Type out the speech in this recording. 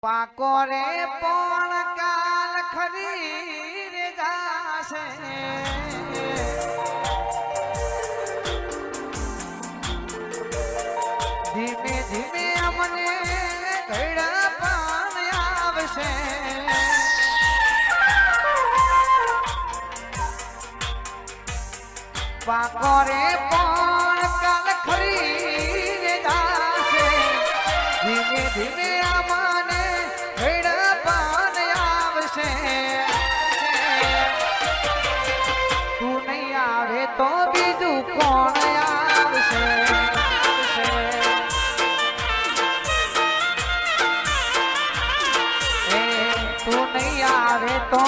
પાકો રે પણ કાલ ખરી રે જાશે ધીમે ધીમે અમને ઘડા પણ આવશે પાકો રે પણ કાલ ખરી રે જાશે ધીમે ધીમે અમને ઘડા પણ આવશે તું નહીં આવે તો બીજું કોણ આવશે તું નહીં આવે તો